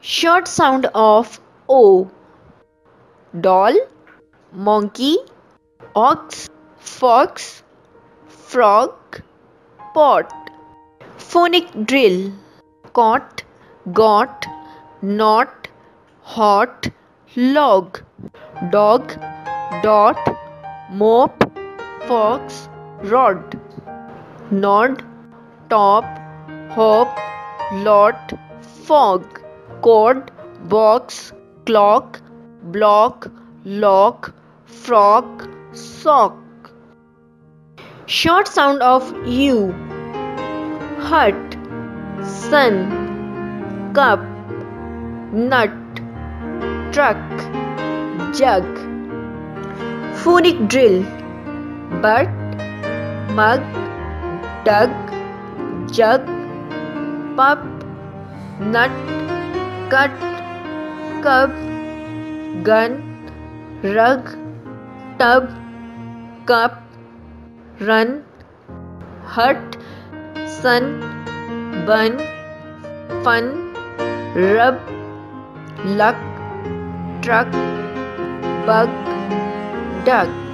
Short sound of O. Doll, monkey, ox, fox, frog, pot. Phonic drill. Caught, got, not, hot, log. Dog, dot, mop, fox, rod. Nod, top, hop, lot, fog. Cord, box, clock, block, lock, frock, sock. Short sound of U. Hut, sun, cup, nut, truck, jug. Phonic drill. Butt, mug, dug, jug, pup, nut, cut, cub, gun, rug, tub, cup, run, hut, sun, bun, fun, rub, luck, truck, bug, duck.